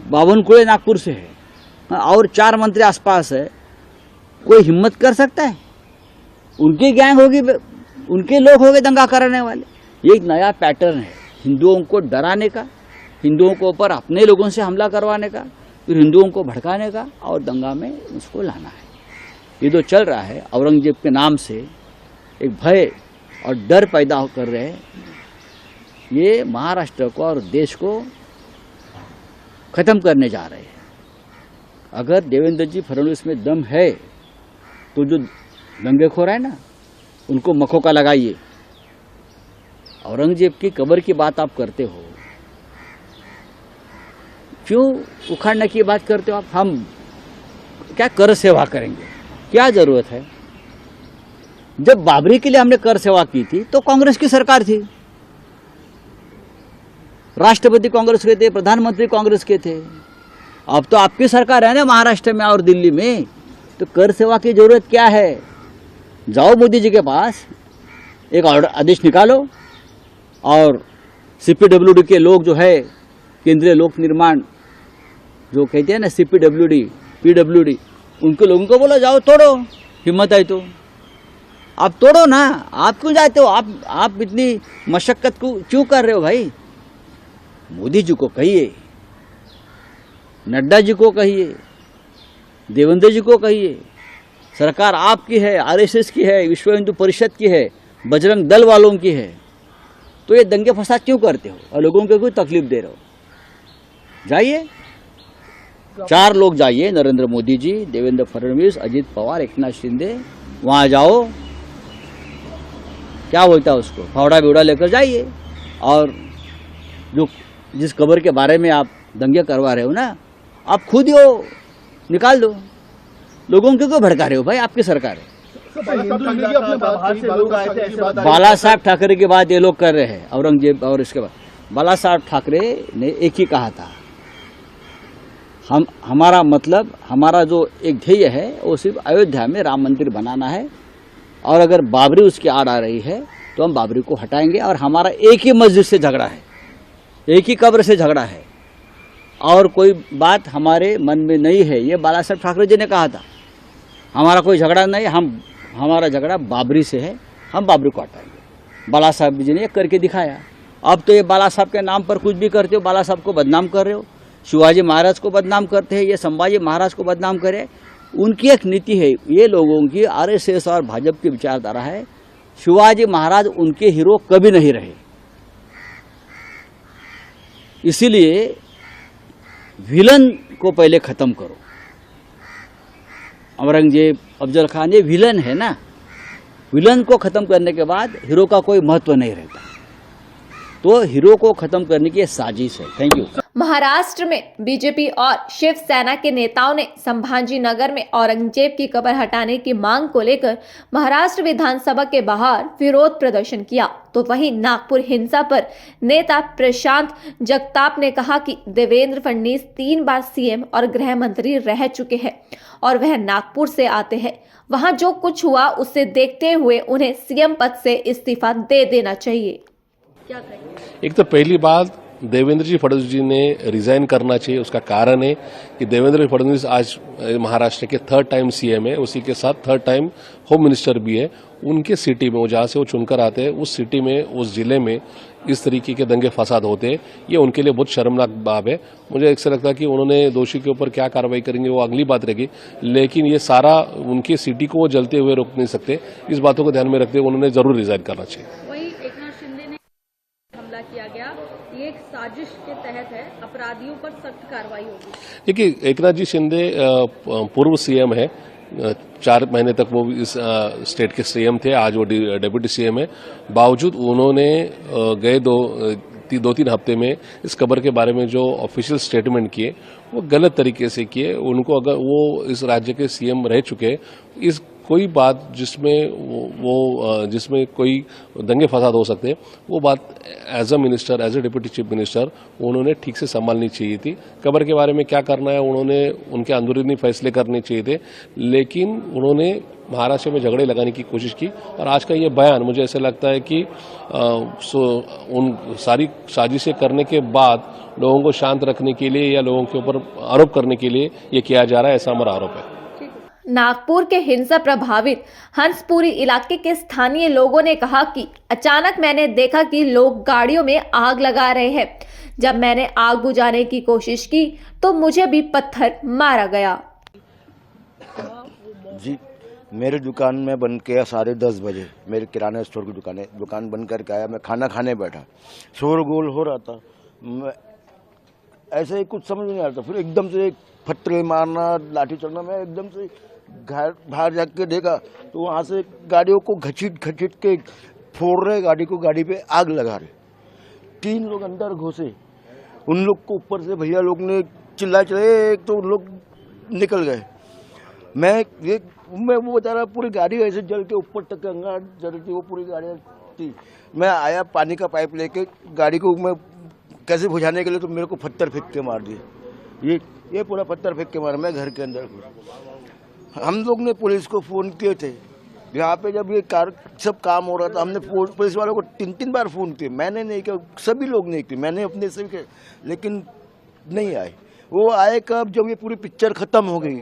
बावनकुळे नागपुर से है और 4 मंत्री आसपास है। कोई हिम्मत कर सकता है? उनकी गैंग होगी, उनके लोग होंगे दंगा कराने वाले। ये एक नया पैटर्न है हिंदुओं को डराने का, हिंदुओं के ऊपर अपने लोगों से हमला करवाने का, फिर हिंदुओं को भड़काने का और दंगा में उसको लाना है। ये जो चल रहा है औरंगजेब के नाम से एक भय और डर पैदा कर रहे हैं, ये महाराष्ट्र को और देश को खत्म करने जा रहे हैं। अगर देवेंद्र जी फडणवीस में दम है तो जो दंगेखोर है ना, उनको मखौका लगाइए। औरंगजेब की कब्र की बात आप करते हो, क्यों उखाड़ने की बात करते हो आप? हम क्या कर सेवा करेंगे? क्या जरूरत है? जब बाबरी के लिए हमने कर सेवा की थी तो कांग्रेस की सरकार थी, राष्ट्रपति कांग्रेस के थे, प्रधानमंत्री कांग्रेस के थे। अब तो आपकी सरकार है ना महाराष्ट्र में और दिल्ली में, तो कर सेवा की जरूरत क्या है? जाओ मोदी जी के पास, एक ऑर्डर आदेश निकालो और सीपीडब्ल्यूडी के लोग जो है, केंद्रीय लोक निर्माण जो कहते हैं ना, सीपीडब्ल्यूडी पीडब्ल्यूडी, उनके लोगों को बोलो जाओ तोड़ो, हिम्मत है तो आप तोड़ो ना। आप क्यों जाते हो? आप इतनी मशक्कत को क्यों कर रहे हो भाई? मोदी जी को कहिए, नड्डा जी को कहिए, देवेंद्र जी को कहिए, सरकार आपकी है, आरएसएस की है, विश्व हिंदू परिषद की है, बजरंग दल वालों की है, तो ये दंगे फसाद क्यों करते हो और लोगों को कोई तकलीफ दे रहे हो? जाइए, 4 लोग जाइए, नरेंद्र मोदी जी, देवेंद्र फडणवीस, अजित पवार, एकनाथ शिंदे, वहां जाओ, क्या बोलता है उसको, फावड़ा बिवड़ा लेकर जाइए और जो जिस कब्र के बारे में आप दंगे करवा रहे हो ना, आप खुद ही हो, निकाल दो। लोगों को क्यों भड़का रहे हो भाई? आपकी सरकार है। बाला साहब ठाकरे की बात ये लोग कर रहे हैं, औरंगजेब और इसके बाद बाला साहब ठाकरे ने एक ही कहा था, हमारा मतलब, हमारा जो एक ध्येय है वो सिर्फ अयोध्या में राम मंदिर बनाना है, और अगर बाबरी उसकी आड़ आ रही है तो हम बाबरी को हटाएंगे। और हमारा एक ही मस्जिद से झगड़ा है, एक ही कब्र से झगड़ा है, और कोई बात हमारे मन में नहीं है। ये बाला साहब ठाकरे जी ने कहा था, हमारा कोई झगड़ा नहीं, हमारा झगड़ा बाबरी से है, हम बाबरी को हटाएंगे। बाला साहब जी ने करके दिखाया। अब तो ये बाला साहब के नाम पर कुछ भी करते हो, बाला साहब को बदनाम कर रहे हो, शिवाजी महाराज को बदनाम करते हैं, ये संभाजी महाराज को बदनाम करे। उनकी एक नीति है, ये लोगों की आरएसएस और भाजपा की विचारधारा है, शिवाजी महाराज उनके हीरो कभी नहीं रहे। इसीलिए विलन को पहले खत्म करो। औरंगजेब, अफजल खान, ये विलन है ना, विलन को खत्म करने के बाद हीरो का कोई महत्व नहीं रहता। तो हीरो को खत्म करने की साजिश है। Thank you. महाराष्ट्र में बीजेपी और शिवसेना के नेताओं ने संभाजीनगर में औरंगजेब की कब्र हटाने की मांग को लेकर महाराष्ट्र विधानसभा के बाहर विरोध प्रदर्शन किया। तो वहीं नागपुर हिंसा पर नेता प्रशांत जगताप ने कहा कि देवेंद्र फडणवीस 3 बार सीएम और गृह मंत्री रह चुके हैं और वह नागपुर से आते हैं। वहां जो कुछ हुआ उसे देखते हुए उन्हें सीएम पद से इस्तीफा दे देना चाहिए। क्या कहेंगे? एक तो पहली बात, देवेंद्र जी फडणवीस जी ने रिजाइन करना चाहिए। उसका कारण है कि देवेंद्र फडणवीस आज महाराष्ट्र के 3rd टाइम सीएम है, उसी के साथ 3rd टाइम होम मिनिस्टर भी है। उनके सिटी में, वो जहाँ से वो चुनकर आते हैं, उस सिटी में, उस जिले में इस तरीके के दंगे फसाद होते हैं, ये उनके लिए बहुत शर्मनाक बात है। मुझे एक से लगता है कि उन्होंने दोषी के ऊपर क्या कार्रवाई करेंगे वो अगली बात रहेगी, लेकिन ये सारा उनकी सिटी को वो जलते हुए रोक नहीं सकते। इस बातों को ध्यान में रखते हुए उन्होंने जरूर रिजाइन करना चाहिए। किया गया, ये एक साजिश के तहत है, अपराधियों पर सख्त कार्रवाई होगी। देखिए, एकनाथ जी शिंदे पूर्व सीएम है, 4 महीने तक वो इस स्टेट के सीएम थे, आज वो डेप्यूटी सीएम है। बावजूद उन्होंने गए 2-3 हफ्ते में इस खबर के बारे में जो ऑफिशियल स्टेटमेंट किए वो गलत तरीके से किए। उनको, अगर वो इस राज्य के सीएम रह चुके, इस कोई बात जिसमें कोई दंगे फसाद हो सकते हैं, वो बात as a minister, as a deputy chief minister उन्होंने ठीक से संभालनी चाहिए थी। खबर के बारे में क्या करना है उन्होंने उनके अंदरूनी फैसले करने चाहिए थे, लेकिन उन्होंने महाराष्ट्र में झगड़े लगाने की कोशिश की। और आज का ये बयान मुझे ऐसा लगता है कि उन सारी साजिशें करने के बाद लोगों को शांत रखने के लिए या लोगों के ऊपर आरोप करने के लिए ये किया जा रहा है, ऐसा हमारा आरोप है। नागपुर के हिंसा प्रभावित हंसपुरी इलाके के स्थानीय लोगों ने कहा कि अचानक मैंने देखा कि लोग गाड़ियों में आग लगा रहे हैं। जब मैंने आग बुझाने की कोशिश की तो मुझे भी पत्थर मारा गया। जी, मेरी दुकान में बंद किया 10:30 बजे, मेरे किराना स्टोर की दुकान है, दुकान बंद करके आया, मैं खाना खाने बैठा, शोरगुल हो रहा था, मैं ऐसे ही कुछ समझ नहीं आ रहा था। फिर एकदम से फटरे मारना, लाठी चलना, मैं एकदम से घर बाहर जाके देखा तो वहाँ से गाड़ियों को घसीट के फोड़ रहे, गाड़ी को, गाड़ी पे आग लगा रहे। 3 लोग अंदर घुसे, उन लोग को ऊपर से भैया लोग ने चिल्ला चले, एक तो उन लोग निकल गए। मैं वो बता रहा, पूरी गाड़ी ऐसे जल के ऊपर तक अंगार जल रही थी, वो पूरी गाड़ी थी। मैं आया पानी का पाइप लेके गाड़ी को मैं कैसे बुझाने के लिए, तो मेरे को पत्थर फेंक के मार दिए। ये पूरा पत्थर फेंक के मारा। मैं घर के अंदर घुसा। हम लोग ने पुलिस को फोन किए थे, यहाँ पे जब ये सब काम हो रहा था, हमने पुलिस वालों को 3 बार फोन किए। मैंने नहीं किया, सभी लोग नहीं किए, मैंने अपने से किया, लेकिन नहीं आए। वो आए कब, जब ये पूरी पिक्चर खत्म हो गई,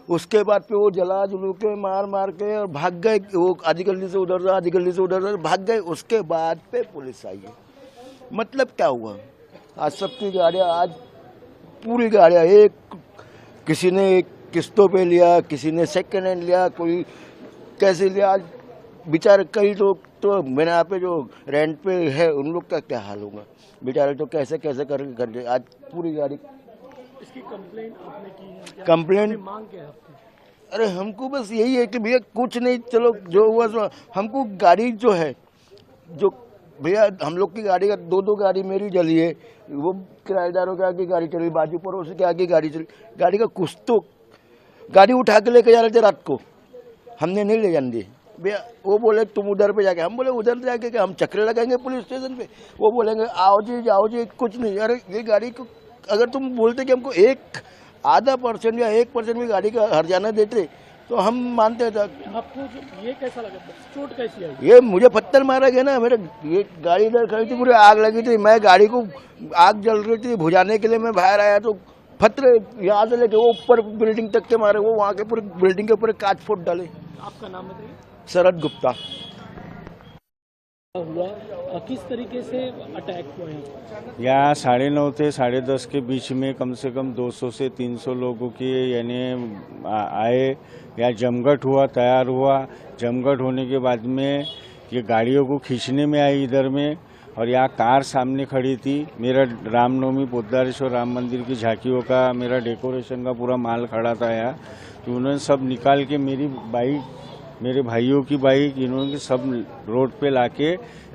उसके बाद पे वो जला जुलू के मार के और भाग गए। वो आधी गली से उधर आधी गली से उधर भाग गए। उसके बाद पे पुलिस आई है। मतलब क्या हुआ, आज सबकी गाड़ियाँ, आज पूरी गाड़ियाँ, एक किसी ने किस्तों पे लिया, किसी ने सेकंड हैंड लिया, कोई कैसे लिया। आज बेचारे कई लोग तो मेरे यहाँ पे जो रेंट पे है, उन लोग का क्या हाल होगा बेचारे, तो कैसे करके आज पूरी गाड़ी। इसकी कंप्लेंट आपने की है? कंप्लेंट मांग क्या है? अरे हमको बस यही है कि भैया कुछ नहीं, चलो जो हुआ सो, हमको गाड़ी जो है, जो भैया हम लोग की गाड़ी का 2 गाड़ी मेरी जली है, वो किराएदारों के आगे गाड़ी चली, बाजू पड़ोसी के आगे गाड़ी चली। गाड़ी का कुछ तो, गाड़ी उठा के लेके जा रहे थे रात को, हमने नहीं ले जाने दिए। वो बोले तुम उधर पे जाके, हम बोले उधर जाके कि हम चक्कर लगाएंगे पुलिस स्टेशन पे। वो बोलेंगे आओ जी जाओ जी, कुछ नहीं। अरे ये गाड़ी को अगर तुम बोलते कि हमको 0.5% या 1% भी गाड़ी का हर्जाना देते तो हम मानते थे। आपको ये कैसा लगा, चोट कैसी आई? ये मुझे पत्थर मारा गया ना, मेरे ये गाड़ी इधर खड़ी थी, पूरी आग लगी थी, मैं गाड़ी को आग जल रही थी बुझाने के लिए मैं बाहर आया तो पत्थर यहाँ से लेके वो ऊपर बिल्डिंग तक के मारे, वो वहाँ के पूरे बिल्डिंग के ऊपर कांच फूट डाले। आपका नाम बताइए। शरद गुप्ता। हुआ किस तरीके से अटैक हुआ है? यहाँ 9:30 से 10:30 के बीच में कम से कम 200 से 300 लोगों की यानी आए, या जमघट हुआ, तैयार हुआ। जमघट होने के बाद में ये गाड़ियों को खींचने में आई इधर में, और यहाँ कार सामने खड़ी थी। मेरा रामनवमी पोद्दारेश्वर राम मंदिर की झांकियों का, मेरा डेकोरेशन का पूरा माल खड़ा था यहाँ, तो उन्होंने सब निकाल के मेरी बाइक, मेरे भाइयों की बाइक, इन्होंने सब रोड पे लाके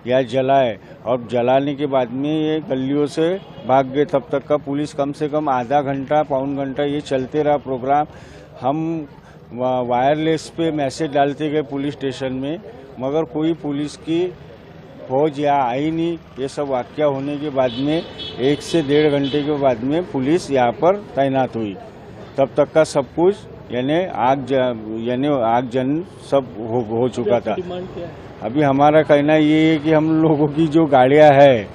या जलाए, और जलाने के बाद में ये गलियों से भाग गए। तब तक का पुलिस कम से कम आधा घंटा पौन घंटा ये चलते रहा प्रोग्राम। हम वायरलेस पे मैसेज डालते गए पुलिस स्टेशन में, मगर कोई पुलिस की फौज यहाँ आई नहीं। ये सब वाकया होने के बाद में 1 से 1.5 घंटे के बाद में पुलिस यहाँ पर तैनात हुई। तब तक का सब कुछ यानी आगजन सब हो चुका था। अभी हमारा कहना ये है कि हम लोगों की जो गाड़ियां है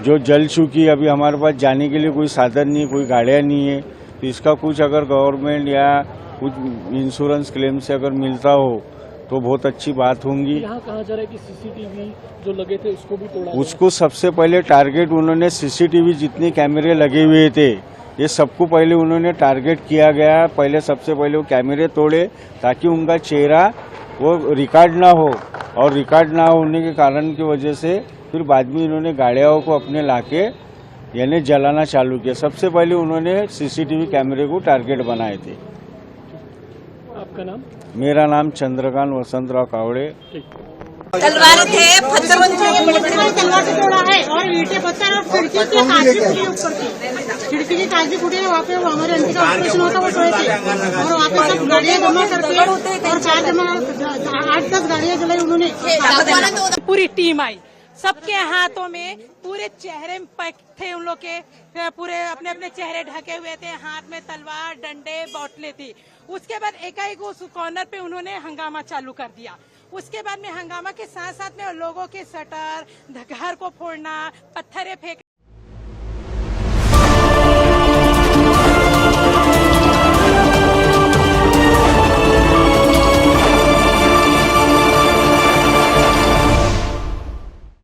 जो जल चुकी, अभी हमारे पास जाने के लिए कोई साधन नहीं, कोई गाड़ियां नहीं है, तो इसका कुछ अगर गवर्नमेंट या कुछ इंश्योरेंस क्लेम से अगर मिलता हो तो बहुत अच्छी बात होंगी। यहाँ कहा जा रहा है कि सीसीटीवी जो लगे थे उसको भी तोड़ा, उसको सबसे पहले टारगेट उन्होंने सीसीटीवी जितने कैमरे लगे हुए थे ये सबको पहले उन्होंने टारगेट किया गया। पहले सबसे पहले वो कैमरे तोड़े ताकि उनका चेहरा वो रिकॉर्ड ना हो, और रिकॉर्ड ना होने के कारण की वजह से फिर बाद में इन्होंने गाड़ियों को अपने लाके यानी जलाना चालू किया। सबसे पहले उन्होंने सीसीटीवी कैमरे को टारगेट बनाए थे। आपका नाम? मेरा नाम चंद्रकांत वसंतराव कावड़े। तलवार थे, पत्थर तलवार से तोड़ा है, और ईंटें पत्थर और खिड़की की कांच फूटी ऊपर की, खिड़की की कांच फूटी है। वहाँ पे हमारे आंटी का ऑपरेशन होता, वो सोए थे, और वहाँ पे सब गाड़ियाँ जमा करके और 8-10 गाड़ियाँ जलाई उन्होंने। पूरी टीम आई, सबके हाथों में पूरे चेहरे थे उन लोग के, पूरे अपने अपने चेहरे ढके हुए थे, हाथ में तलवार, डंडे, बोतलें थी। उसके बाद एकाएक उस कॉर्नर पे उन्होंने हंगामा चालू कर दिया। उसके बाद में हंगामा के साथ साथ में लोगों के शटर, घर को फोड़ना, पत्थरें फेंकना,